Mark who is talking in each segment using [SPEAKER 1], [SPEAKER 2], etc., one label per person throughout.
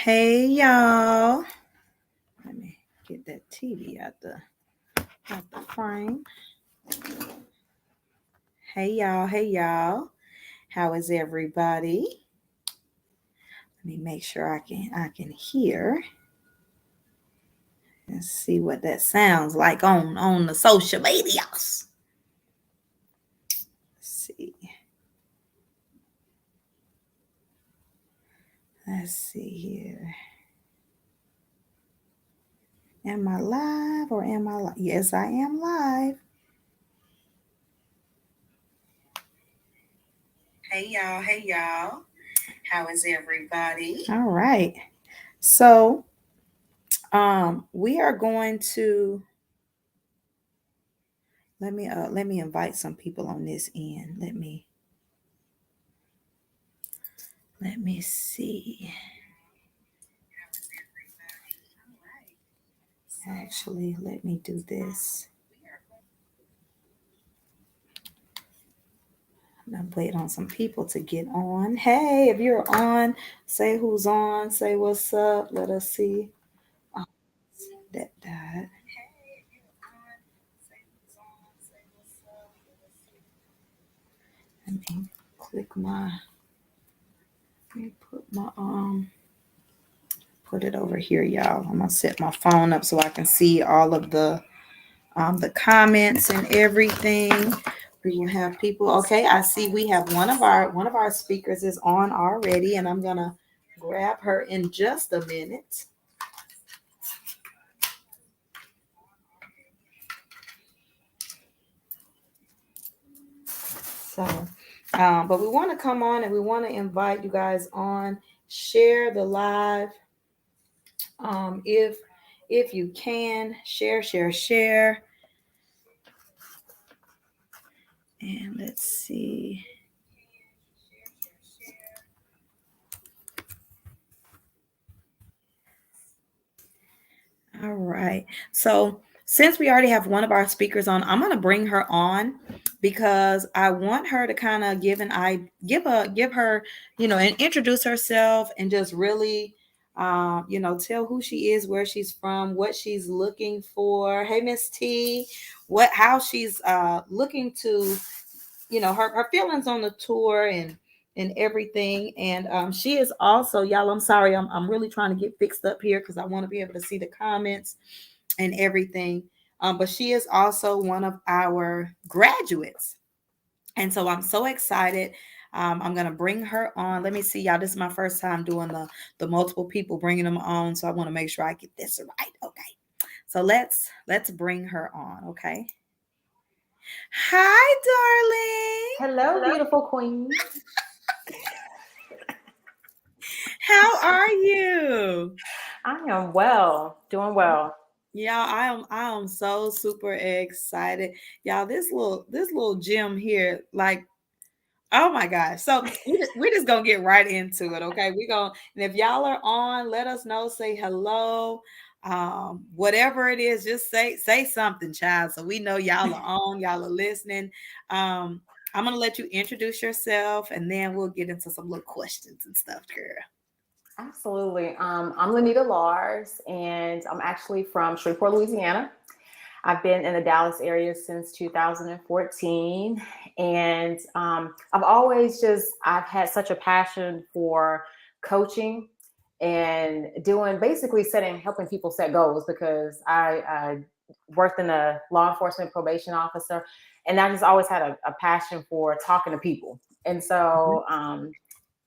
[SPEAKER 1] Hey y'all. Let me get that TV out the frame. Hey y'all. How is everybody? Let me make sure I can hear. Let's see what that sounds like on the social medias. Let's see here. Am I live or am I live? Yes, I am live. Hey y'all. How is everybody? All right. So we are going to let me invite some people on this end. Let me see. Actually, let me do this. I'm waiting on some people to get on. Hey, if you're on, say who's on, say what's up. Let us see. Oh, that died. Let me click my. Let me put it over here, y'all. I'm gonna set my phone up so I can see all of the comments and everything. We will have people. Okay, I see we have one of our speakers is on already, and I'm gonna grab her in just a minute. So, but we want to come on and we want to invite you guys on. Share the live. If you can share. And let's see. All right. So since we already have one of our speakers on, I'm going to bring her on because I want her to kind of give her, and introduce herself and just really, tell who she is, where she's from, what she's looking for. Hey, Miss T, how she's looking to, her feelings on the tour and everything. And she is also, y'all, I'm sorry, I'm really trying to get fixed up here because I want to be able to see the comments and everything. But she is also one of our graduates. And so I'm so excited. I'm going to bring her on. Let me see, y'all. This is my first time doing the multiple people, bringing them on. So I want to make sure I get this right. Okay. So let's bring her on. Okay. Hi,
[SPEAKER 2] darling. Hello, beautiful queen.
[SPEAKER 1] How are you?
[SPEAKER 2] I am well, doing well.
[SPEAKER 1] Yeah, I am so super excited. Y'all, this little gym here, like, oh my gosh. So we're just gonna get right into it. Okay. And if y'all are on, let us know, say hello. Whatever it is, just say something, child. So we know y'all are on, y'all are listening. I'm gonna let you introduce yourself and then we'll get into some little questions and stuff, girl.
[SPEAKER 2] Absolutely. I'm Lanita Lars, and I'm actually from Shreveport, Louisiana. I've been in the Dallas area since 2014, and I've had such a passion for coaching and helping people set goals, because I worked in a law enforcement probation officer, and I just always had a passion for talking to people. And so,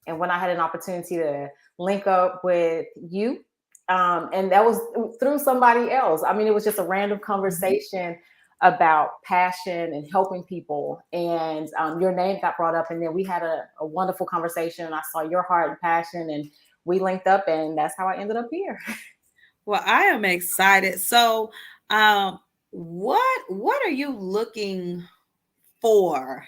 [SPEAKER 2] and when I had an opportunity to link up with you, and that was through somebody else. I mean, it was just a random conversation about passion and helping people, and your name got brought up, and then we had a wonderful conversation, and I saw your heart and passion, and we linked up, and that's how I ended up here.
[SPEAKER 1] Well, I am excited. So, what are you looking for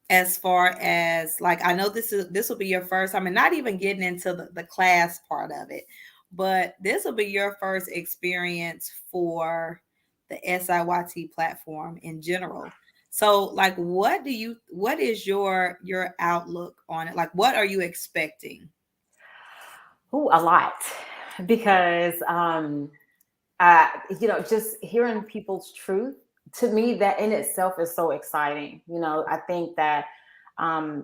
[SPEAKER 1] as far as, like, I know this will be your first time, and not even getting into the class part of it, but this will be your first experience for the SIYT platform in general. So, like, what is your outlook on it? Like, what are you expecting?
[SPEAKER 2] Ooh, a lot, because just hearing people's truth, to me, that in itself is so exciting. I think that,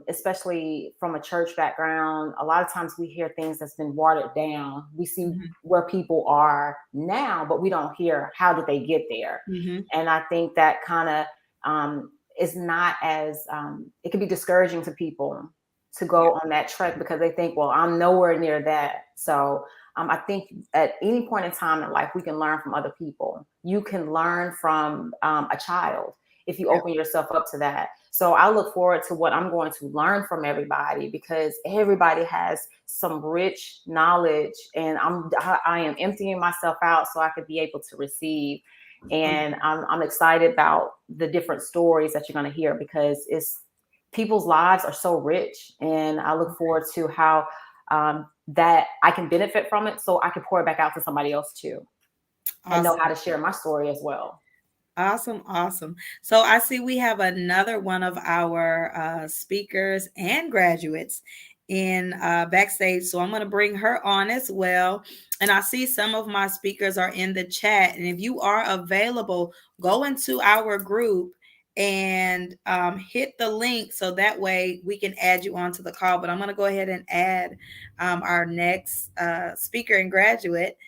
[SPEAKER 2] especially from a church background, a lot of times we hear things that's been watered down. We see
[SPEAKER 1] Mhm.
[SPEAKER 2] where people are now, but we don't hear how did they get there.
[SPEAKER 1] Mhm.
[SPEAKER 2] And I think that kind of, is not as, it can be discouraging to people to
[SPEAKER 1] Yeah.
[SPEAKER 2] go on that trek, because they think, well, I'm nowhere near that. So I think at any point in time in life, we can learn from other people. You can learn from a child if you
[SPEAKER 1] Yeah.
[SPEAKER 2] open yourself up to that. So I look forward to what I'm going to learn from everybody, because everybody has some rich knowledge, and I am emptying myself out so I could be able to receive. And I'm excited about the different stories that you're going to hear, because it's people's lives are so rich, and I look forward to how that I can benefit from it, so I can pour it back out to somebody else too, and know how
[SPEAKER 1] Awesome.
[SPEAKER 2] to share my story as well.
[SPEAKER 1] Awesome, awesome. So I see we have another one of our speakers and graduates in backstage. So I'm going to bring her on as well. And I see some of my speakers are in the chat. And if you are available, go into our group and hit the link so that way we can add you onto the call. But I'm going to go ahead and add our next speaker and graduate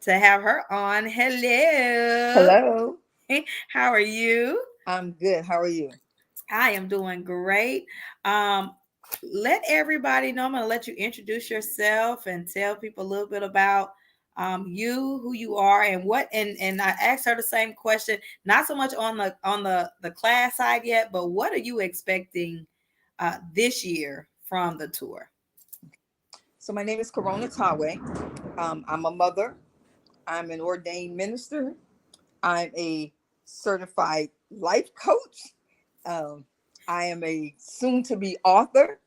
[SPEAKER 1] to have her on. Hello.
[SPEAKER 3] Hello.
[SPEAKER 1] How are you?
[SPEAKER 3] I'm good. How are you?
[SPEAKER 1] I am doing great. Um, Let everybody know. I'm going to let you introduce yourself and tell people a little bit about you, who you are, and what. And I asked her the same question, not so much on the class side yet, but what are you expecting this year from the tour?
[SPEAKER 3] So my name is Corona Tawe. I'm a mother. I'm an ordained minister. I'm a certified life coach. Um, I am a soon-to-be author,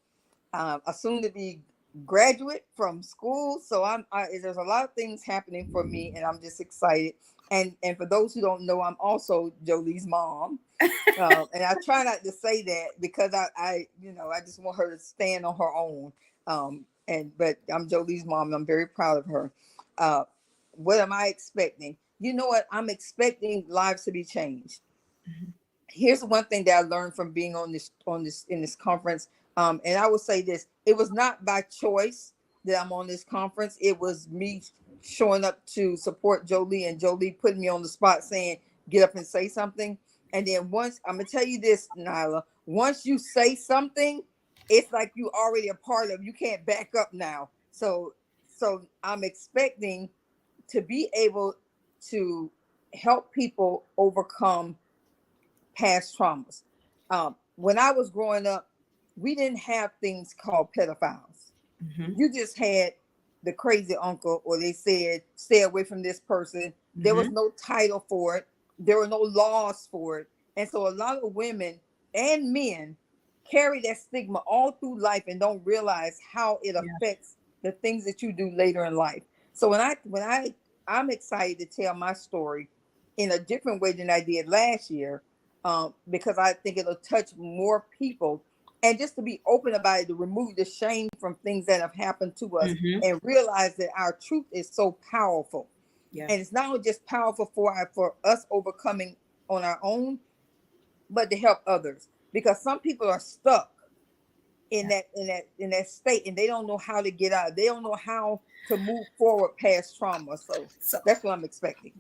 [SPEAKER 3] a soon-to-be graduate from school. So there's a lot of things happening for me, and I'm just excited. And for those who don't know, I'm also Jolie's mom. And I try not to say that because I just want her to stand on her own. But I'm Jolie's mom, and I'm very proud of her. Uh, what am I expecting? You know what? I'm expecting lives to be changed.
[SPEAKER 1] Mhm.
[SPEAKER 3] Here's one thing that I learned from being in this conference. And I will say this: it was not by choice that I'm on this conference. It was me showing up to support Jolie, and Jolie putting me on the spot saying, "Get up and say something." And then once I'm gonna tell you this, Nyla, once you say something, it's like you already a part of. You can't back up now. So I'm expecting to be able to help people overcome past traumas. When I was growing up, we didn't have things called pedophiles.
[SPEAKER 1] Mhm.
[SPEAKER 3] You just had the crazy uncle, or they said, stay away from this person. There was
[SPEAKER 1] Mhm.
[SPEAKER 3] no title for it, there were no laws for it. And so a lot of women and men carry that stigma all through life and don't realize how it
[SPEAKER 1] Yeah.
[SPEAKER 3] affects the things that you do later in life. So I'm excited to tell my story in a different way than I did last year, because I think it'll touch more people, and just to be open about it, to remove the shame from things that have happened to us,
[SPEAKER 1] Mhm.
[SPEAKER 3] and realize that our truth is so powerful.
[SPEAKER 1] Yeah.
[SPEAKER 3] And it's not only just powerful for us overcoming on our own, but to help others, because some people are stuck
[SPEAKER 1] Yeah.
[SPEAKER 3] in that state, and they don't know how to get out. They don't know how to move forward past trauma. So
[SPEAKER 1] So
[SPEAKER 3] that's what I'm expecting.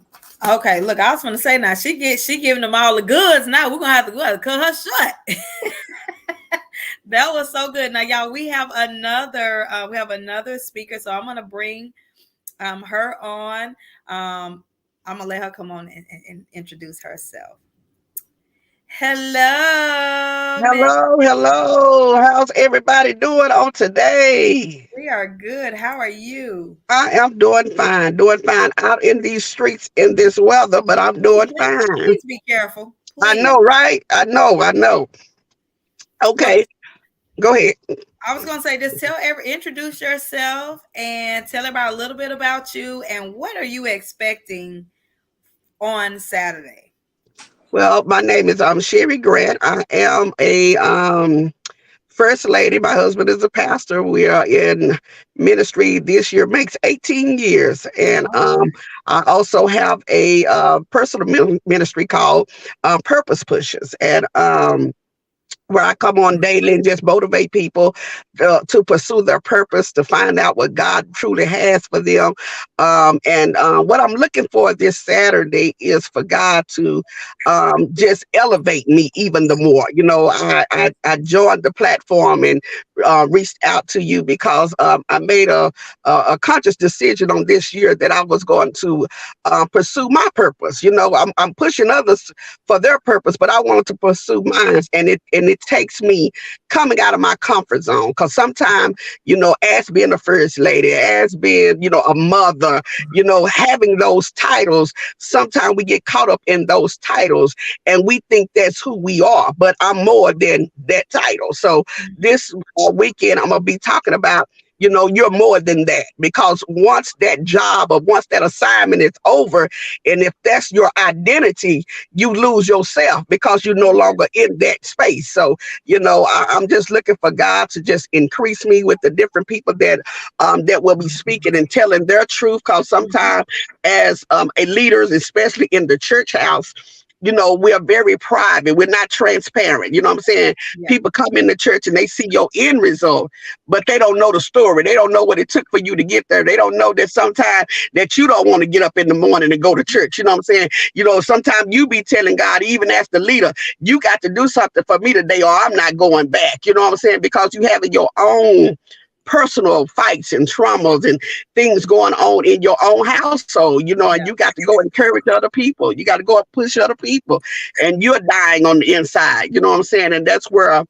[SPEAKER 1] okay, look, I was gonna say now she giving them all the goods. Now we're gonna have to go ahead and cut her short. That was so good. Now, y'all, we have another speaker, so I'm gonna bring her on. I'm gonna let her come on and introduce herself. Hello, Miss.
[SPEAKER 4] Hello, hello. How's everybody doing on today?
[SPEAKER 1] We are good. How are you?
[SPEAKER 4] I am doing fine out in these streets in this weather, but I'm
[SPEAKER 1] Ooh,
[SPEAKER 4] doing fine.
[SPEAKER 1] please be careful,
[SPEAKER 4] I
[SPEAKER 1] please.
[SPEAKER 4] know, right? I know.
[SPEAKER 1] Well,
[SPEAKER 4] Okay, go ahead.
[SPEAKER 1] I was gonna say, just introduce yourself and tell everybody a little bit about you and what are you expecting on Saturday.
[SPEAKER 4] Well, my name is Sherry Grant. I am a First Lady. My husband is a pastor. We are in ministry this year, makes 18 years. And
[SPEAKER 1] Oh,
[SPEAKER 4] I also have a personal ministry called Purpose Pushers. And where I come on daily and just motivate people to pursue their purpose, to find out what God truly has for them. And what I'm looking for this Saturday is for God to just elevate me even the more. You know, I joined the platform and reached out to you because I made a conscious decision on this year that I was going to pursue my purpose. You know, I'm pushing others for their purpose, but I wanted to pursue mine, and it takes me coming out of my comfort zone. Because sometimes, you know, as being a first lady, as being, you know, a mother, you know, having those titles, sometimes we get caught up in those titles and we think that's who we are. But I'm more than that title. So this weekend, I'm gonna be talking about, you know, you're more than that, because once that job or once that assignment is over, and if that's your identity, you lose yourself because you're no longer in that space. So, you know, I'm just looking for God to just increase me with the different people that will be speaking and telling their truth. Because sometimes as a leaders, especially in the church house, you know, we're very private. We're not transparent. You know what I'm saying?
[SPEAKER 1] yeah.
[SPEAKER 4] People come in the church and they see your end result, but they don't know the story. They don't know what it took for you to get there. They don't know that sometimes that you don't want to get up in the morning and go to church. You know what I'm saying? You know, sometimes you be telling God, even as the leader, you got to do something for me today or I'm not going back. You know what I'm saying? Because you have your own personal fights and traumas and things going on in your own household, you know, and
[SPEAKER 1] Yeah.
[SPEAKER 4] you got to go encourage other people. You got to go and push other people, and you're dying on the inside. You know what I'm saying? And that's where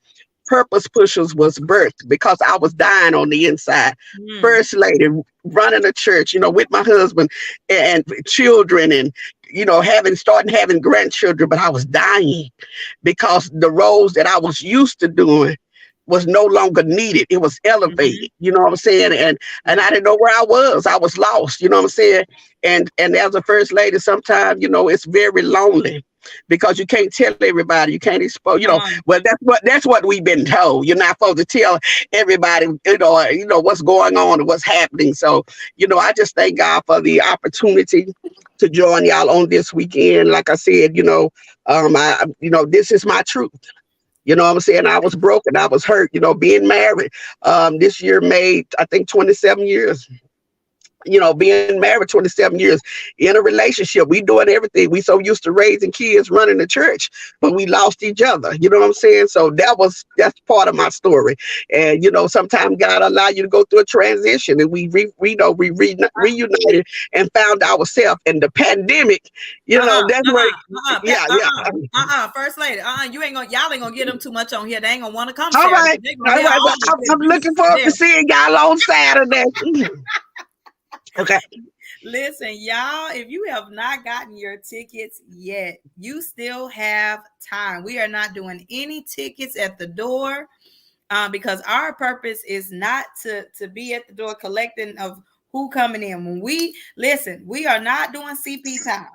[SPEAKER 4] Purpose Pushers was birthed, because I was dying on the inside.
[SPEAKER 1] Mm.
[SPEAKER 4] First lady, running a church, you know, with my husband and children, and you know, starting having grandchildren, but I was dying because the roles that I was used to doing was no longer needed. It was
[SPEAKER 1] Mhm.
[SPEAKER 4] elevated. You know what I'm saying? And
[SPEAKER 1] Yeah.
[SPEAKER 4] I didn't know where I was. I was lost. You know what I'm saying? And as a first lady, sometimes, you know, it's very lonely because you can't tell everybody. You can't expose. You
[SPEAKER 1] Come
[SPEAKER 4] know,
[SPEAKER 1] on.
[SPEAKER 4] well, that's what we've been told. You're not supposed to tell everybody. You know what's going on and what's happening. So, you know, I just thank God for the opportunity to join y'all on this weekend. Like I said, you know, this is my truth. You know what I'm saying? I was broken. I was hurt. You know, being married this year made, I think, 27 years. You know, being married 27 years in a relationship, we doing everything. We so used to raising kids, running the church, but we lost each other. You know what I'm saying? So that's part of my story. And you know, sometimes God allow you to go through a transition, and reunited and found ourselves. And the pandemic, you know, that's where, yeah, yeah.
[SPEAKER 1] First lady, y'all ain't gonna get them too much on here. They ain't gonna want to come
[SPEAKER 4] All
[SPEAKER 1] Saturday.
[SPEAKER 4] right,
[SPEAKER 1] They gonna
[SPEAKER 4] all
[SPEAKER 1] hear
[SPEAKER 4] right. Well,
[SPEAKER 1] all the good
[SPEAKER 4] I'm
[SPEAKER 1] news
[SPEAKER 4] looking
[SPEAKER 1] from
[SPEAKER 4] forward to
[SPEAKER 1] them.
[SPEAKER 4] seeing y'all on Saturday. Okay.
[SPEAKER 1] Listen, y'all, if you have not gotten your tickets yet, you still have time. We are not doing any tickets at the door, because our purpose is not to be at the door collecting of who coming in. When we listen, we are not doing CP time.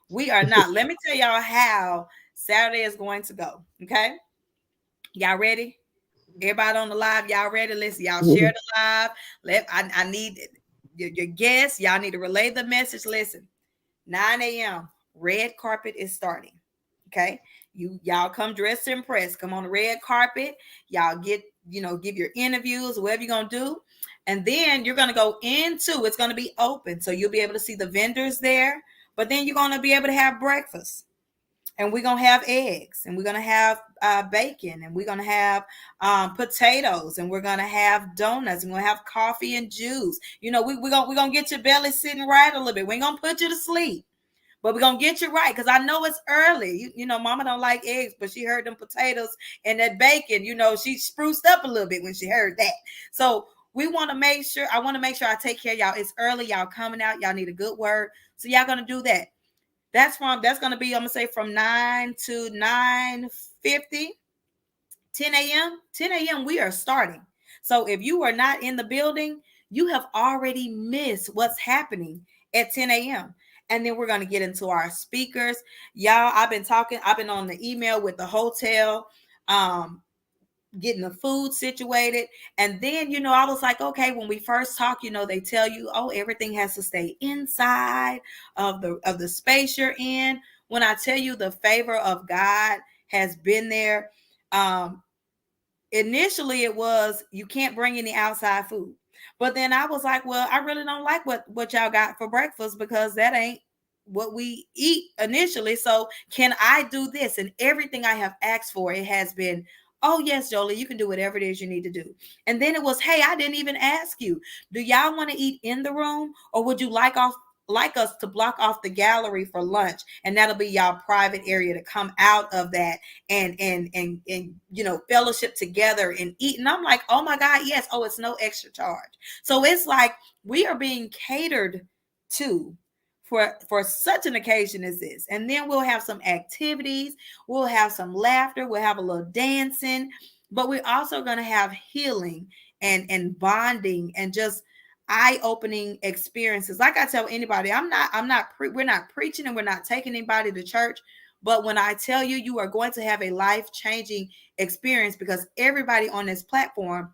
[SPEAKER 1] We are not. Let me tell y'all how Saturday is going to go. Okay, y'all ready? Everybody on the live, y'all ready? Listen, y'all share the live. I need your guests. Y'all need to relay the message. Listen, 9 a.m. red carpet is starting. Okay, y'all come dressed to impress. Come on the red carpet. Y'all give your interviews, whatever you're gonna do, and then you're gonna go into. It's gonna be open, so you'll be able to see the vendors there. But then you're gonna be able to have breakfast, and we're gonna have eggs, and we're gonna have bacon, and we're gonna have potatoes, and we're gonna have donuts, and we're gonna have coffee and juice. We're gonna get your belly sitting right a little bit. We ain't gonna put you to sleep, but we're gonna get you right, because I know it's early. Mama don't like eggs, but she heard them potatoes and that bacon. She spruced up a little bit when she heard that. So I want to make sure I take care of y'all. It's early, y'all coming out, y'all need a good word, so y'all gonna do that. That's gonna be, I'm gonna say, from 9 to 9:50, 10 a.m. 10 a.m. we are starting. So if you are not in the building, you have already missed what's happening at 10 a.m. And then we're going to get into our speakers. Y'all, I've been on the email with the hotel. getting the food situated. And then, I was like, okay, when we first talk, they tell you, oh, everything has to stay inside of the space you're in. When I tell you the favor of God has been there, initially it was you can't bring any outside food. But then I was like, well, I really don't like what y'all got for breakfast, because that ain't what we eat initially. So can I do this? And everything I have asked for, it has been, oh yes, Jolie, you can do whatever it is you need to do. And then it was, hey, I didn't even ask you, do y'all want to eat in the room, or would you like us to block off the gallery for lunch, and that'll be y'all private area to come out of that and fellowship together and eat. And I'm like, oh my God, yes. Oh, it's no extra charge. So it's like we are being catered to for such an occasion as this. And then we'll have some activities, we'll have some laughter, we'll have a little dancing, but we're also going to have healing and bonding and just eye-opening experiences. Like I tell anybody, we're not preaching and we're not taking anybody to church. But when I tell you, you are going to have a life-changing experience, because everybody on this platform,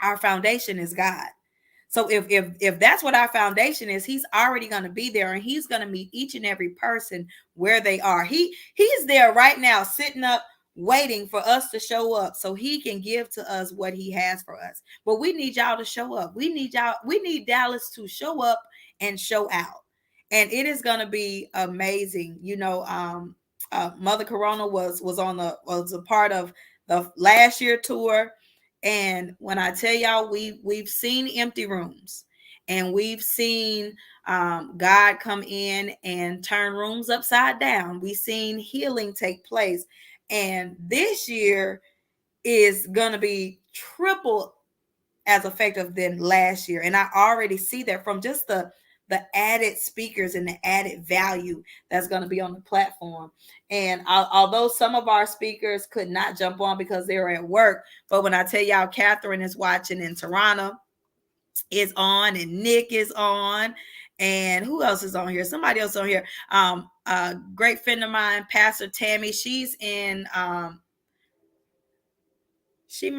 [SPEAKER 1] our foundation is God. So if that's what our foundation is, he's already going to be there, and he's going to meet each and every person where they are. He's there right now, sitting up, waiting for us to show up so he can give to us what he has for us. But we need y'all to show up. We need Dallas to show up and show out. And it is going to be amazing. Mother Corona was a part of the last year tour. And when I tell y'all, we've seen empty rooms, and we've seen God come in and turn rooms upside down. We've seen healing take place. And this year is going to be triple as effective than last year. And I already see that from just the added speakers and the added value that's going to be on the platform. And although some of our speakers could not jump on because they were at work, but when I tell y'all, Catherine is watching, and Toronto is on, and Nick is on, and who else is on here? Somebody else on here. A great friend of mine, Pastor Tammy, she's in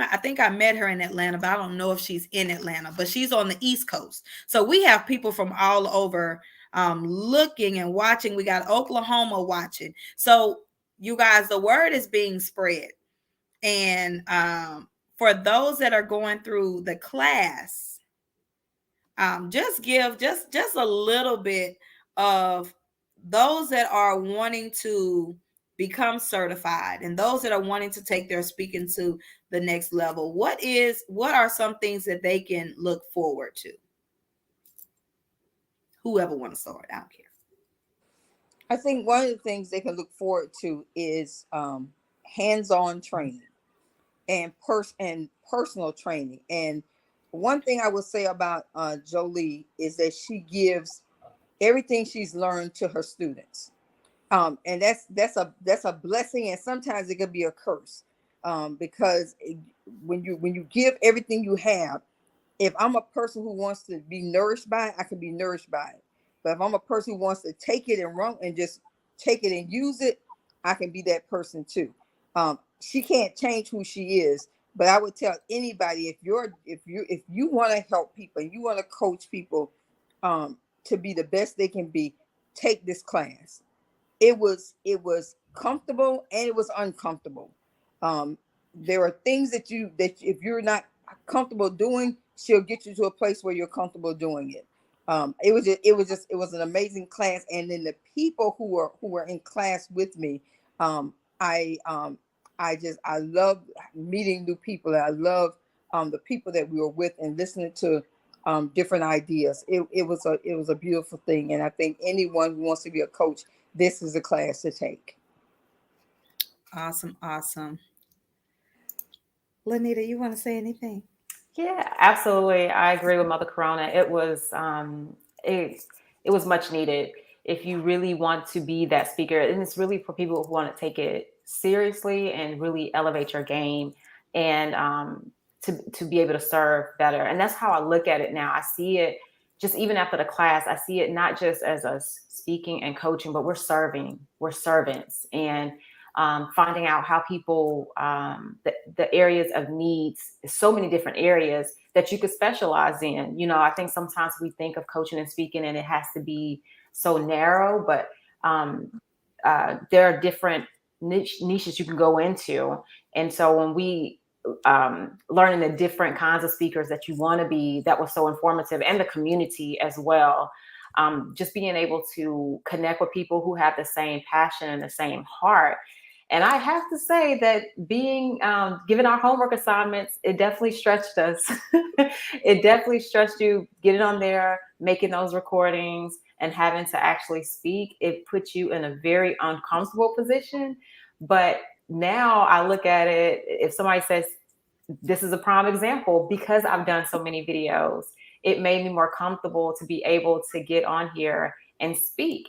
[SPEAKER 1] I think I met her in Atlanta, but I don't know if she's in Atlanta, but she's on the East Coast. So we have people from all over looking and watching. We got Oklahoma watching. So you guys, the word is being spread. And for those that are going through the class, just give just a little bit of those that are wanting to become certified, and those that are wanting to take their speaking to the next level. What are some things that they can look forward to? Whoever want to start, I don't care.
[SPEAKER 3] I think one of the things they can look forward to is hands-on training and personal training. And one thing I would say about Jolie is that she gives everything she's learned to her students. And that's a blessing, and sometimes it can be a curse, because when you give everything you have, if I'm a person who wants to be nourished by it, I can be nourished by it. But if I'm a person who wants to take it and run and just take it and use it, I can be that person too. She can't change who she is, but I would tell anybody, if you want to help people and you want to coach people to be the best they can be, take this class. It was comfortable and it was uncomfortable. There are things that if you're not comfortable doing, she'll get you to a place where you're comfortable doing it. It was an amazing class. And then the people who were in class with me, I love meeting new people. I love the people that we were with and listening to different ideas. It was a beautiful thing. And I think anyone who wants to be a coach, this is a class to take.
[SPEAKER 1] Awesome. Lanita, you want to say anything?
[SPEAKER 2] Yeah, absolutely. I agree with Mother Corona. It was much needed. If you really want to be that speaker, and it's really for people who want to take it seriously and really elevate your game, and to be able to serve better. And that's how I look at it now. I see it just even after the class. I see it not just as us speaking and coaching, but we're serving. We're servants, and finding out how people, the areas of needs, so many different areas that you could specialize in. I think sometimes we think of coaching and speaking and it has to be so narrow, but there are different niches you can go into. And so when we learning the different kinds of speakers that you want to be, that was so informative, and the community as well. Just being able to connect with people who have the same passion and the same heart. And I have to say that being given our homework assignments, it definitely stretched us. It definitely stretched you getting on there, making those recordings, and having to actually speak. It puts you in a very uncomfortable position. But now I look at it, if somebody says, this is a prime example, because I've done so many videos, it made me more comfortable to be able to get on here and speak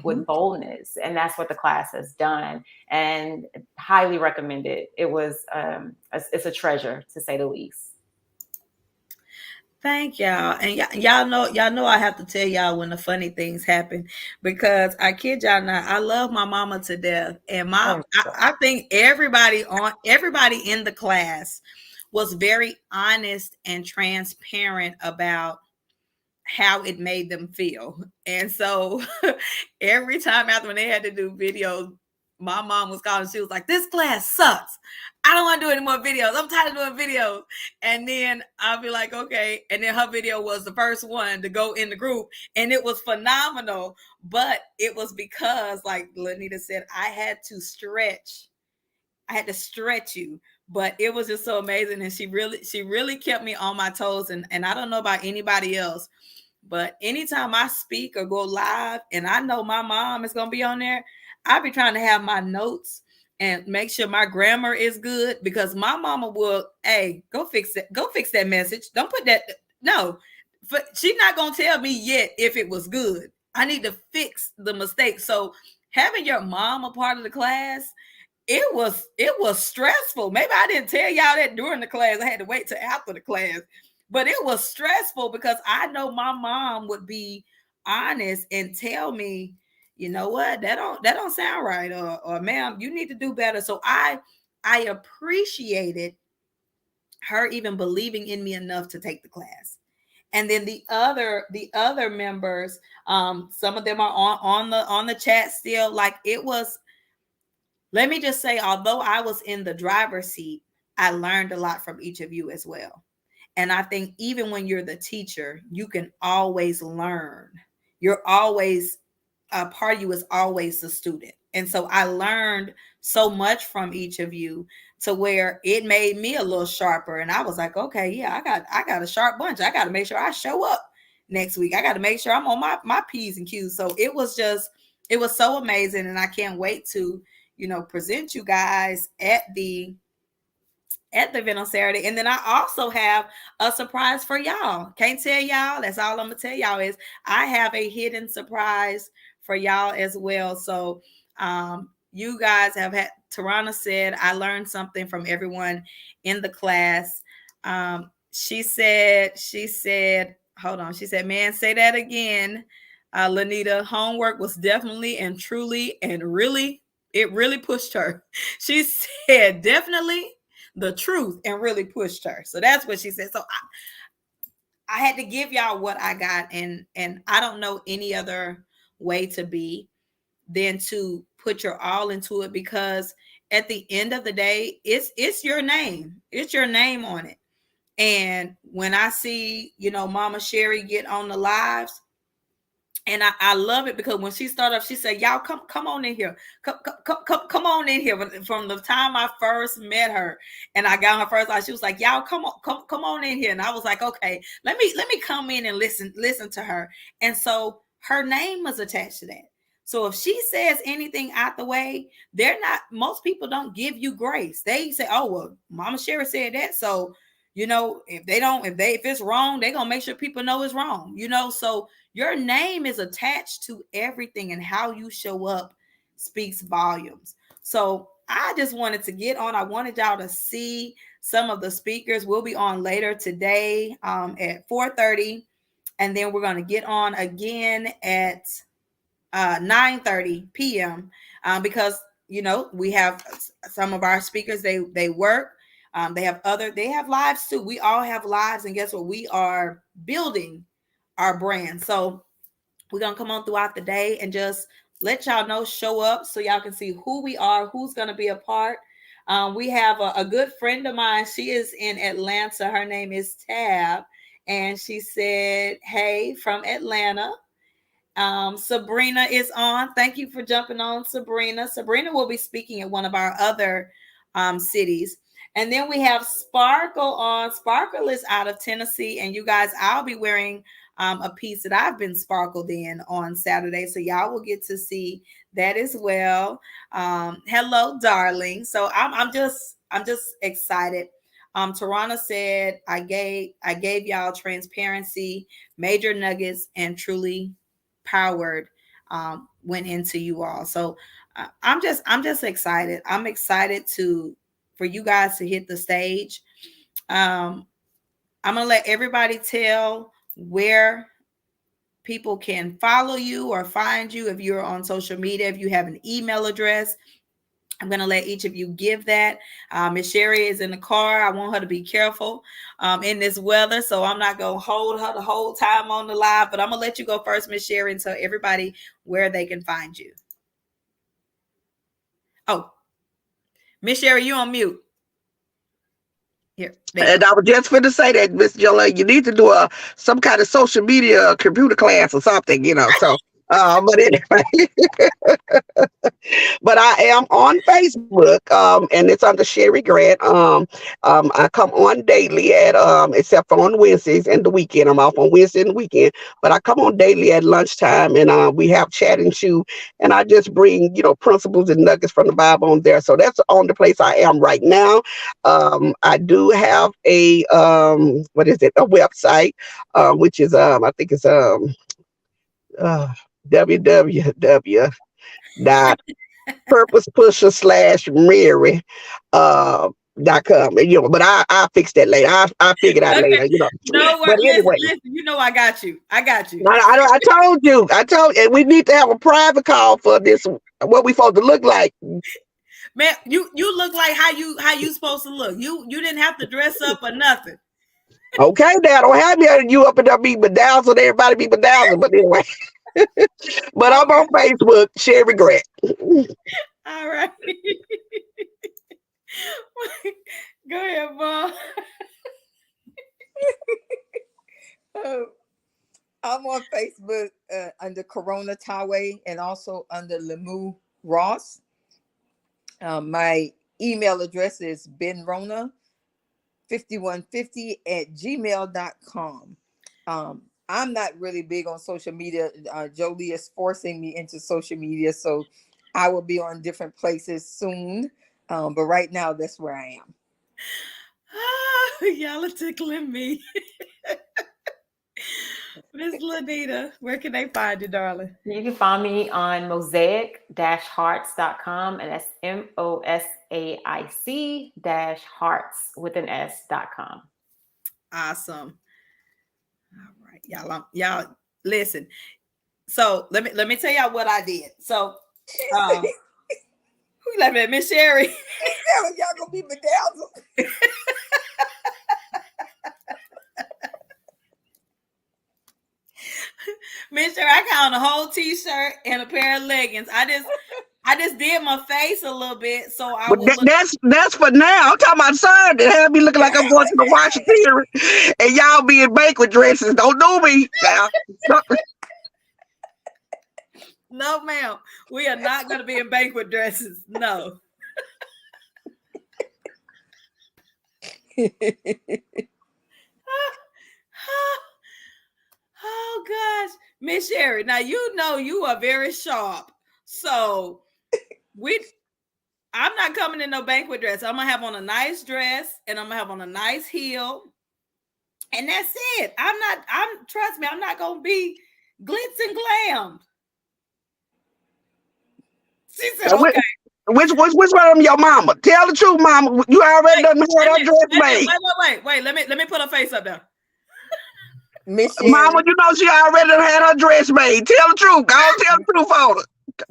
[SPEAKER 2] with boldness. And that's what the class has done, and highly recommend it. It was, it's a treasure, to say the least.
[SPEAKER 1] Thank y'all. And y'all know I have to tell y'all when the funny things happen, because I kid y'all not, I love my mama to death. And I think everybody in the class was very honest and transparent about how it made them feel. And so every time after when they had to do videos, my mom was calling. She was like, "This class sucks. I don't want to do any more videos. I'm tired of doing videos." And then I'll be like, "Okay." And then her video was the first one to go in the group, and it was phenomenal. But it was because, like Lanita said, I had to stretch you. But it was just so amazing. And she really kept me on my toes. And I don't know about anybody else, but anytime I speak or go live and I know my mom is going to be on there, I'll be trying to have my notes and make sure my grammar is good, because my mama will, hey, go fix that message. Don't put that. No, she's not going to tell me yet if it was good. I need to fix the mistake. So having your mom a part of the class, it was stressful. Maybe I didn't tell y'all that during the class. I had to wait till after the class. But it was stressful because I know my mom would be honest and tell me, you know what, that don't sound right, or ma'am, you need to do better. So I appreciated her even believing in me enough to take the class. And then the other members, some of them are on the chat still. Like, it was, let me just say, although I was in the driver's seat, I learned a lot from each of you as well. And I think even when you're the teacher, you can always learn. You're always, a part of you is always the student. And so I learned so much from each of you, to where it made me a little sharper. And I was like, okay, yeah, I got a sharp bunch. I got to make sure I show up next week. I got to make sure I'm on my P's and Q's. So it was so amazing. And I can't wait to, present you guys at the event on Saturday. And then I also have a surprise for y'all. Can't tell y'all. That's all I'm gonna tell y'all is I have a hidden surprise for y'all as well. So you guys have had, Tarana said, I learned something from everyone in the class. She said, hold on. She said, man, say that again. Lanita, homework was definitely and truly and really, it really pushed her. She said, definitely the truth, and really pushed her. So that's what she said. So I had to give y'all what I got, and I don't know any other way to be than to put your all into it, because at the end of the day, it's your name. It's your name on it. And when I see, Mama Sherry get on the lives, and I love it, because when she started off, she said, y'all come on in here. Come on in here. From the time I first met her and I got her first live, she was like, y'all come on in here. And I was like, okay, let me come in and listen to her. And so her name was attached to that. So if she says anything out the way, most people don't give you grace. They say, oh, well, Mama Sherry said that. So, if it's wrong, they're going to make sure people know it's wrong, so your name is attached to everything, and how you show up speaks volumes. So I just wanted to get on. I wanted y'all to see some of the speakers. We'll be on later today at 4:30, and then we're going to get on again at 9:30 p.m. Because we have some of our speakers, they work. They have lives too. We all have lives, and guess what? We are building our brand. So we're gonna come on throughout the day and just let y'all know, show up so y'all can see who we are, who's gonna be a part. We have a good friend of mine. She is in Atlanta. Her name is Tab, and she said, "Hey, from Atlanta." Sabrina is on. Thank you for jumping on, Sabrina. Sabrina will be speaking at one of our other cities. And then we have Sparkle on. Sparkle is out of Tennessee. And you guys, I'll be wearing a piece that I've been sparkled in on Saturday. So y'all will get to see that as well. Hello, darling. So I'm just excited. Tarana said, I gave y'all transparency, major nuggets, and truly powered went into you all. So I'm just excited. I'm excited for you guys to hit the stage. I'm gonna let everybody tell where people can follow you or find you if you're on social media, if you have an email address. I'm going to let each of you give that. Miss Sherry is in the car. I want her to be careful in this weather, so I'm not going to hold her the whole time on the live, but I'm going to let you go first, Miss Sherry, and tell everybody where they can find you. Oh, Miss Sherry, you on mute. Here.
[SPEAKER 4] And I was just going to say that, Miss Jola, you need to do some kind of social media computer class or something, So, but anyway. But I am on Facebook, and it's under Sherry Grant. I come on daily except for on Wednesdays and the weekend. I'm off on Wednesday and the weekend, but I come on daily at lunchtime, and we have chat and chew, and I just bring principles and nuggets from the Bible on there. So that's on the place I am right now. I do have a what is it? A website, which is I think it's www. dot purpose pusher /Mary .com. But I fix that later. I figure it out later.
[SPEAKER 1] No,
[SPEAKER 4] but anyway,
[SPEAKER 1] listen, I got you.
[SPEAKER 4] I told you, and we need to have a private call for this. What we supposed to look like,
[SPEAKER 1] man? You look like how you supposed to look. You didn't have to dress up or nothing.
[SPEAKER 4] Okay, Dad, don't have me you up and up be bedazzled. Everybody be bedazzled, but anyway. But I'm on Facebook, Sherry Grant.
[SPEAKER 1] All right. Go ahead, Mom.
[SPEAKER 3] I'm on Facebook under Corona Tawe and also under Lemu Ross. My email address is benrona5150@gmail.com. I'm not really big on social media. Jolie is forcing me into social media, so I will be on different places soon. But right now, that's where I am.
[SPEAKER 1] Y'all are tickling me. Miss Lanita, where can they find you, darling?
[SPEAKER 2] You can find me on mosaic-hearts.com, and that's MOSAIC-hearts.com.
[SPEAKER 1] Awesome. All right, y'all listen. So let me tell y'all what I did. So who laughing at? Miss Sherry?
[SPEAKER 3] Y'all gonna be bedazzled.
[SPEAKER 1] Miss Sherry, I got on a whole t-shirt and a pair of leggings. I just did my face a little bit, so I
[SPEAKER 4] but that's for now. I'm talking about Sunday. Have me looking like I'm going to the Washington theater, and y'all be in banquet dresses. Don't do me now.
[SPEAKER 1] No, ma'am. We are not going to be in banquet dresses. No. Oh gosh, Miss Sherry. Now you are very sharp. So I'm not coming in no banquet dress. I'm gonna have on a nice dress and I'm gonna have on a nice heel. And that's it. Trust me, I'm not gonna be glitz and glam. She said, okay.
[SPEAKER 4] Which one of them your mama? Tell the truth, mama. You already done had that dress made.
[SPEAKER 1] Wait. Let me put her face up there.
[SPEAKER 3] Miss
[SPEAKER 4] Mama, you know she already done had her dress made. Tell the truth. Go on, tell the truth on her.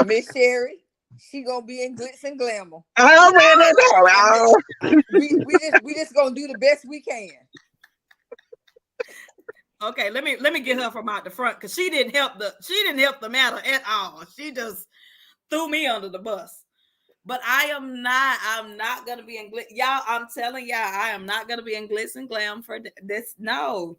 [SPEAKER 3] Miss Sherry, She gonna be in glitz and glamour.
[SPEAKER 4] I already know.
[SPEAKER 3] We just gonna do the best we can.
[SPEAKER 1] Okay, let me get her from out the front because she didn't help the matter at all. She just threw me under the bus. But I'm not gonna be in glitz. Y'all, I'm telling y'all, I am not gonna be in glitz and glam for this. No,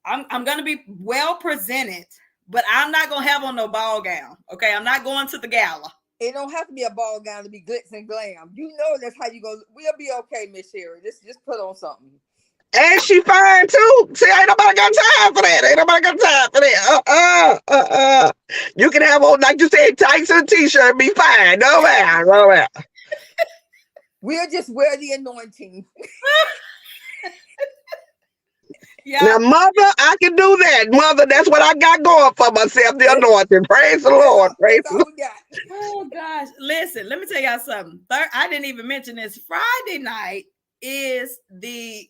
[SPEAKER 1] I'm gonna be well presented, but I'm not gonna have on no ball gown. Okay, I'm not going to the gala.
[SPEAKER 3] It don't have to be a ball gown to be glitz and glam. You know that's how you go. We'll be okay, Miss Sherry. Just put on something.
[SPEAKER 4] And she fine too. See, ain't nobody got time for that. Ain't nobody got time for that. You can have on, like you said, tights and t-shirt, be fine. No matter, no matter.
[SPEAKER 3] We'll just wear the anointing.
[SPEAKER 1] Yeah.
[SPEAKER 4] Now, mother, I can do that. Mother, that's what I got going for myself, the anointing. Praise the Lord. Praise the Lord.
[SPEAKER 1] Oh gosh. Listen, let me tell y'all something. I didn't even mention this. Friday night is the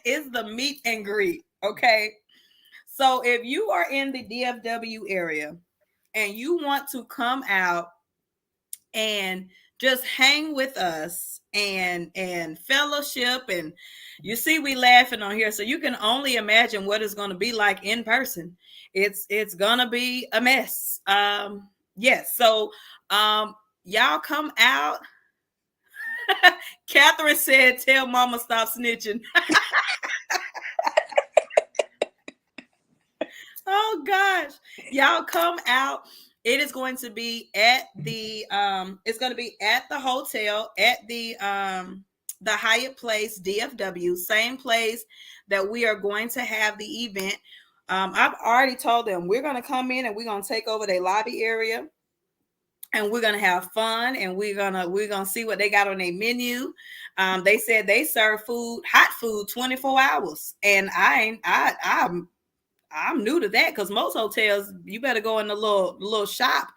[SPEAKER 1] is the meet and greet. Okay. So if you are in the DFW area and you want to come out and just hang with us and fellowship, and you see we laughing on here, so you can only imagine what it's going to be like in person. It's gonna be a mess. Yes, so y'all come out. Catherine said, tell mama stop snitching. Oh gosh, y'all come out. It is going to be at the it's going to be at the hotel at the Hyatt Place DFW, same place that we are going to have the event. I've already told them we're going to come in and we're going to take over their lobby area, and we're gonna have fun, and we're gonna see what they got on their menu. They said they serve food, hot food, 24 hours, and I'm new to that because most hotels you better go in the little shop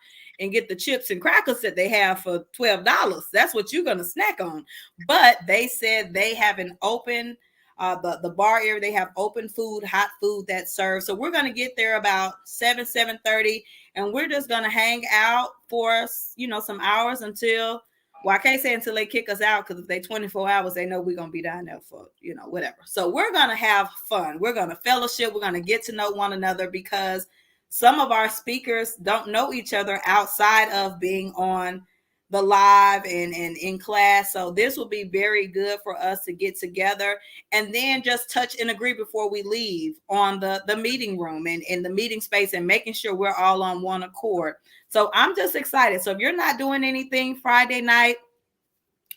[SPEAKER 1] and get the chips and crackers that they have for $12. That's what you're gonna snack on. But they said they have an open the bar area. They have open food, hot food that serves. So we're gonna get there about 7:30, and we're just gonna hang out for some hours until. Well, I can't say until they kick us out, because if they 24 hours, they know we're going to be down there for, whatever. So we're going to have fun. We're going to fellowship. We're going to get to know one another, because some of our speakers don't know each other outside of being on the live and in class. So this will be very good for us to get together and then just touch and agree before we leave on the meeting room and in the meeting space, and making sure we're all on one accord. So I'm just excited. So if you're not doing anything Friday night,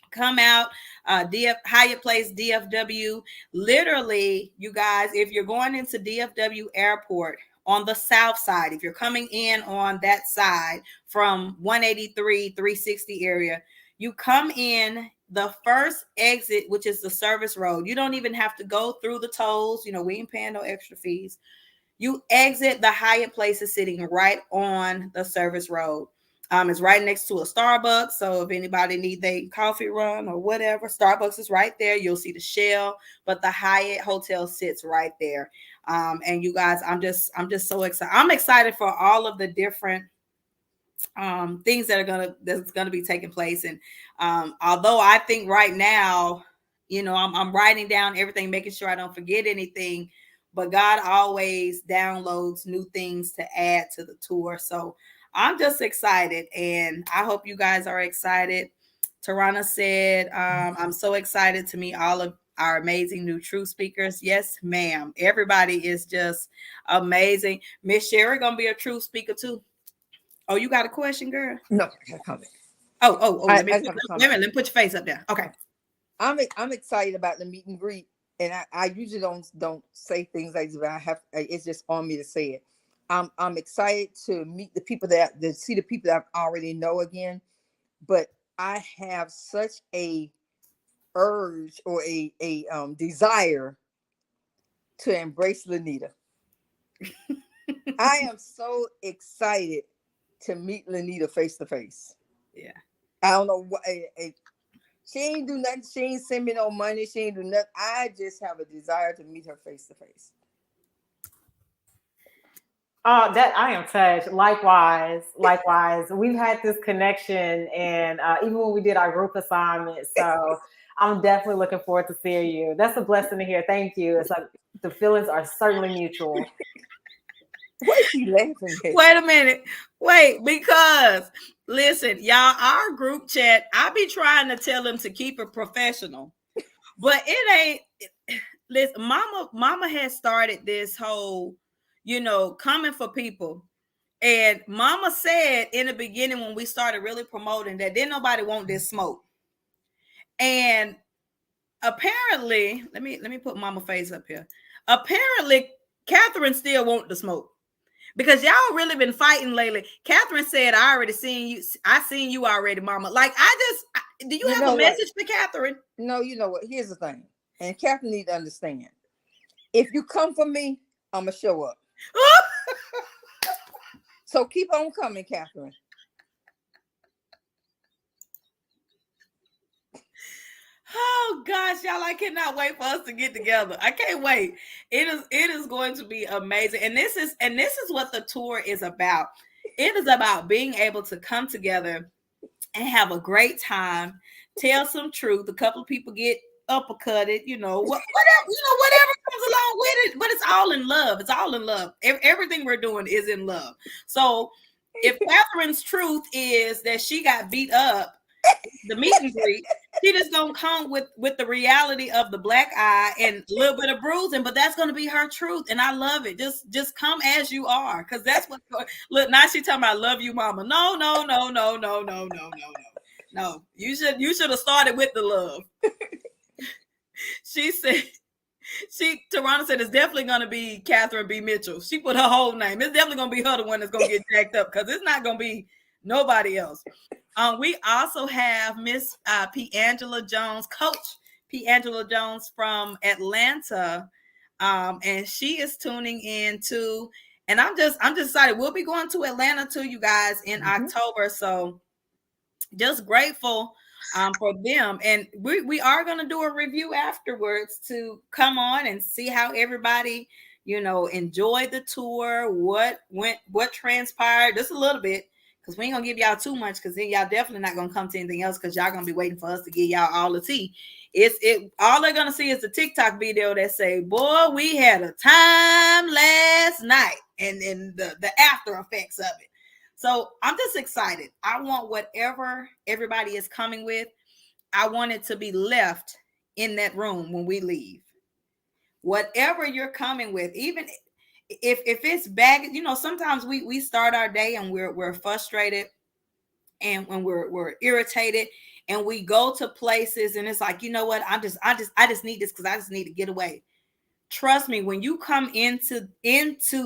[SPEAKER 1] come out. Hyatt Place DFW. Literally, you guys, if you're going into DFW Airport on the south side, if you're coming in on that side from 183, 360 area, you come in the first exit, which is the service road. You don't even have to go through the tolls. We ain't paying no extra fees. You exit the Hyatt Place is sitting right on the service road. It's right next to a Starbucks. So if anybody needs a coffee run or whatever, Starbucks is right there. You'll see the Shell, but the Hyatt Hotel sits right there. And you guys, I'm just so excited. I'm excited for all of the different things that's gonna be taking place. And although I think right now, I'm writing down everything, making sure I don't forget anything. But God always downloads new things to add to the tour. So I'm just excited, and I hope you guys are excited. Tarana said, I'm so excited to meet all of our amazing new true speakers. Yes, ma'am. Everybody is just amazing. Miss Sherry gonna be a true speaker too. Oh, you got a question, girl?
[SPEAKER 3] No, I got a comment.
[SPEAKER 1] Oh, let me put your face up there. Okay.
[SPEAKER 3] I'm excited about the meet and greet. And I usually don't say things like this, but it's just on me to say it. I'm excited to meet the people to see the people that I already know again. But I have such a urge or a desire to embrace Lanita. I am so excited to meet Lanita face to face.
[SPEAKER 1] Yeah.
[SPEAKER 3] I don't know what. She ain't do nothing. She ain't send me no money. She ain't do nothing. I just have a desire to meet her face to face.
[SPEAKER 2] Oh, that I am touched. Likewise, likewise. We've had this connection, and even when we did our group assignment, so I'm definitely looking forward to seeing you. That's a blessing to hear. Thank you. It's like the feelings are certainly mutual.
[SPEAKER 3] Why is she laughing at?
[SPEAKER 1] Wait a minute. Wait, because listen, y'all, our group chat, I be trying to tell them to keep it professional, but it ain't. Listen, mama has started this whole, coming for people. And mama said in the beginning when we started really promoting that didn't nobody want this smoke. And apparently, let me put mama face up here. Apparently, Catherine still want the smoke. Because y'all really been fighting lately. Catherine said, I already seen you. I seen you already, mama. Like, do you have a message for Catherine?
[SPEAKER 3] No, you know what? Here's the thing. And Catherine need to understand. If you come for me, I'm going to show up. So keep on coming, Catherine.
[SPEAKER 1] Oh gosh, y'all, I cannot wait for us to get together. I can't wait. It is going to be amazing. And this is what the tour is about. It is about being able to come together and have a great time, tell some truth. A couple of people get uppercutted, whatever comes along with it, but it's all in love. It's all in love. Everything we're doing is in love. So if Catherine's truth is that she got beat up, the meet and greet, she just gonna come with the reality of the black eye and a little bit of bruising, but that's gonna be her truth, and I love it. Just come as you are, because that's what. Look, now she talking about love you, mama. No. You should have started with the love. She said. Tarana said it's definitely gonna be Catherine B. Mitchell. She put her whole name. It's definitely gonna be her, the one that's gonna get jacked up, because it's not gonna be nobody else. We also have Miss P. Angela Jones, Coach P. Angela Jones from Atlanta, and she is tuning in too. And I'm just excited. We'll be going to Atlanta too, you guys, in October. So just grateful for them, and we are going to do a review afterwards to come on and see how everybody enjoyed the tour, what transpired, just a little bit. Because we ain't gonna give y'all too much, because then y'all definitely not gonna come to anything else, because y'all gonna be waiting for us to give y'all all the tea. All they're gonna see is the TikTok video that say, boy, we had a time last night, and then the after effects of it. So I'm just excited. I want whatever everybody is coming with, I want it to be left in that room when we leave. Whatever you're coming with, even if it's baggage, sometimes we start our day and we're frustrated, and when we're irritated, and we go to places and it's like, you know what, I just need this because I just need to get away. Trust me, when you come into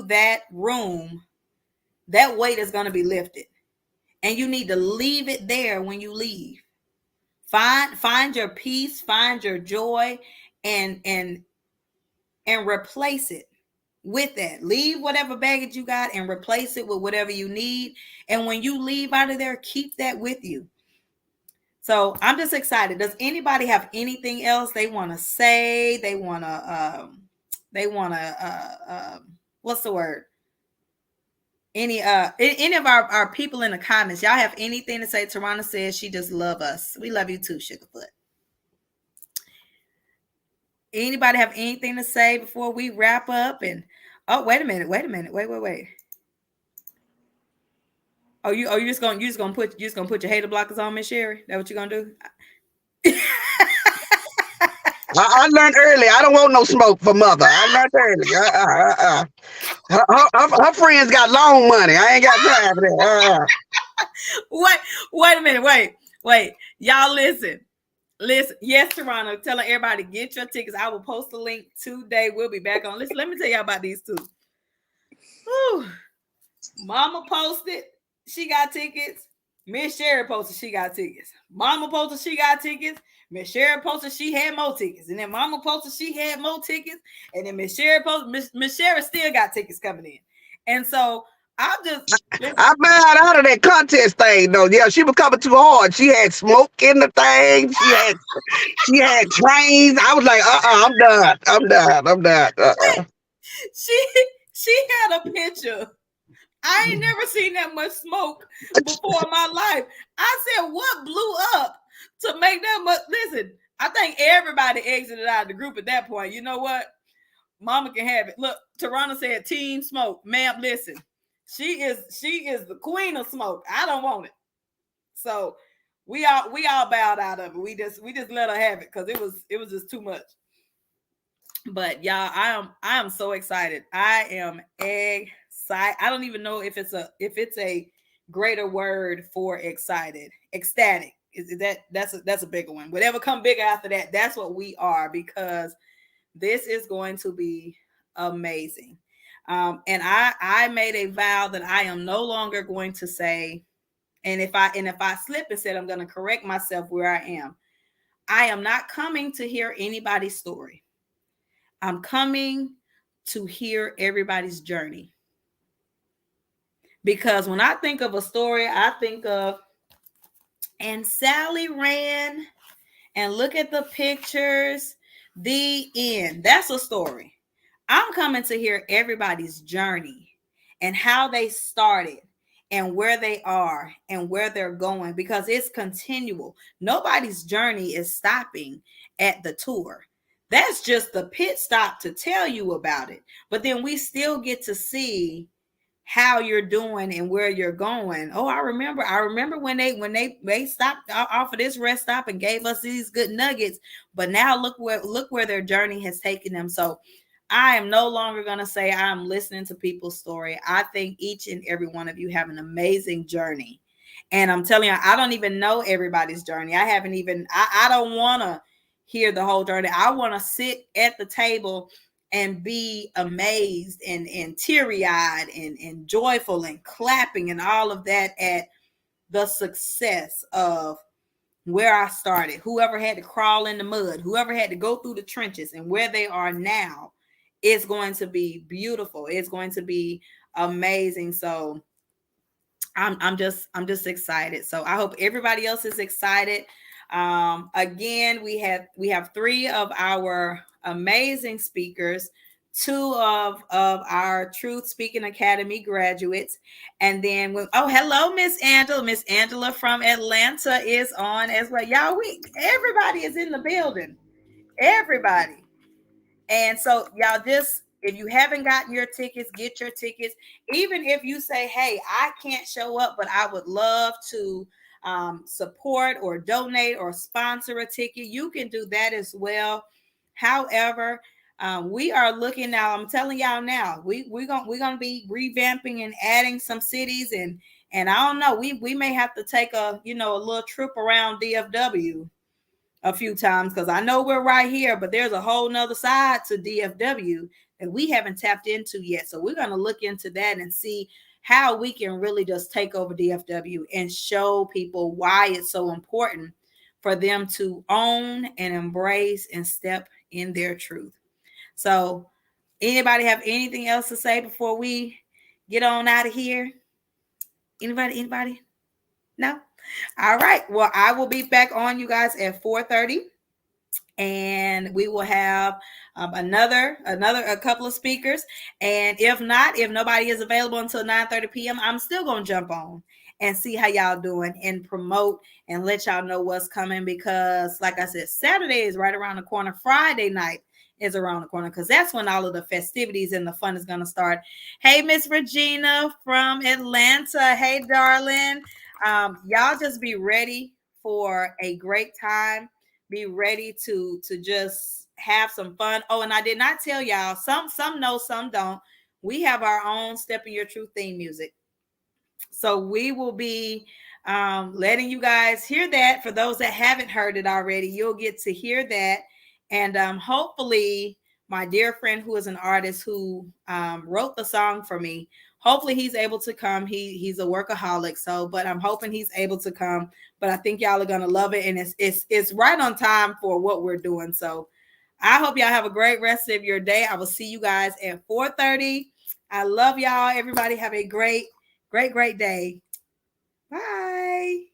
[SPEAKER 1] that room, that weight is going to be lifted, and you need to leave it there when you leave. Find your peace, find your joy, and replace it with that. Leave whatever baggage you got and replace it with whatever you need. And when you leave out of there, keep that with you. So I'm just excited. Does anybody have anything else they want to say? They want to, what's the word? Any of our people in the comments, y'all have anything to say? Tarana says she just love us. We love you too, Sugarfoot. Anybody have anything to say before we wrap up? And wait a minute. Wait. You just gonna put your hater blockers on, Miss Sherry? That what you gonna do?
[SPEAKER 4] I learned early. I don't want no smoke for mother. I learned early. Her friends got loan money. I ain't got time for that.
[SPEAKER 1] Wait a minute. Wait. Y'all listen. Yes, Toronto, telling everybody get your tickets. I will post the link today. We'll be back on. Listen, let me tell y'all about these two. Whew. Mama posted, she got tickets. Miss Sherry posted, she got tickets. Mama posted, she got tickets. Miss Sherry posted, she had more tickets. And then Mama posted, she had more tickets. And then Miss Sherry posted, Miss Sherry still got tickets coming in. And so I
[SPEAKER 4] bowed out of that contest thing though. Yeah, she was coming too hard. She had smoke in the thing. She had trains. I was like, I'm done.
[SPEAKER 1] She had a picture I ain't never seen that much smoke before in my life. I said, what blew up to make that much? Listen, I think everybody exited out of the group at that point. You know what? Mama can have it. Look, Tarana said Team Smoke. Ma'am, listen. She is the queen of smoke. I don't want it. So we all bowed out of it. We just let her have it because it was just too much. But y'all, I am so excited. I am excited. I don't even know if it's a greater word for excited. Ecstatic. Is that's a bigger one. Whatever come bigger after that, that's what we are, because this is going to be amazing. And I made a vow that I am no longer going to say, and if I slip and said, I'm going to correct myself where I am. I am not coming to hear anybody's story. I'm coming to hear everybody's journey. Because when I think of a story, I think of, and Sally ran, and look at the pictures, the end. That's a story. I'm coming to hear everybody's journey and how they started and where they are and where they're going, because it's continual. Nobody's journey is stopping at the tour. That's just the pit stop to tell you about it. But then we still get to see how you're doing and where you're going. Oh, I remember when they stopped off of this rest stop and gave us these good nuggets, but now look where their journey has taken them. So I am no longer going to say I'm listening to people's story. I think each and every one of you have an amazing journey. And I'm telling you, I don't even know everybody's journey. I don't want to hear the whole journey. I want to sit at the table and be amazed and teary-eyed and joyful and clapping and all of that at the success of where I started. Whoever had to crawl in the mud, whoever had to go through the trenches, and where they are now, it's going to be beautiful. It's going to be amazing. So I'm just excited. So I hope everybody else is excited. Again, we have 3 of our amazing speakers, 2 of our Truth Speaking Academy graduates, and then hello, Miss Angela from Atlanta is on as well. Y'all, everybody is in the building. Everybody. And so y'all, just, if you haven't gotten your tickets, get your tickets. Even if you say, hey, I can't show up, but I would love to support or donate or sponsor a ticket, you can do that as well. However, we are looking now. I'm telling y'all now, we're gonna be revamping and adding some cities, and I don't know, we may have to take a little trip around DFW a few times, because I know we're right here, but there's a whole nother side to DFW that we haven't tapped into yet. So we're going to look into that and see how we can really just take over DFW and show people why it's so important for them to own and embrace and step in their truth. So anybody have anything else to say before we get on out of here? Anybody? No? All right. Well, I will be back on, you guys, at 4:30, and we will have a couple of speakers. And if nobody is available until 9:30 p.m., I'm still gonna jump on and see how y'all doing and promote and let y'all know what's coming, because like I said, Saturday is right around the corner. Friday night is around the corner, because that's when all of the festivities and the fun is going to start. Hey, Miss Regina from Atlanta. Hey, darling. Y'all just be ready for a great time. Be ready to just have some fun. Oh, and I did not tell y'all, some know, some don't. We have our own Step in Your Truth theme music. So we will be letting you guys hear that. For those that haven't heard it already, you'll get to hear that. And hopefully my dear friend, who is an artist who wrote the song for me, hopefully he's able to come. He's a workaholic, but I'm hoping he's able to come. But I think y'all are gonna love it, and it's right on time for what we're doing. So I hope y'all have a great rest of your day. I will see you guys at 4:30. I love y'all. Everybody have a great day. Bye.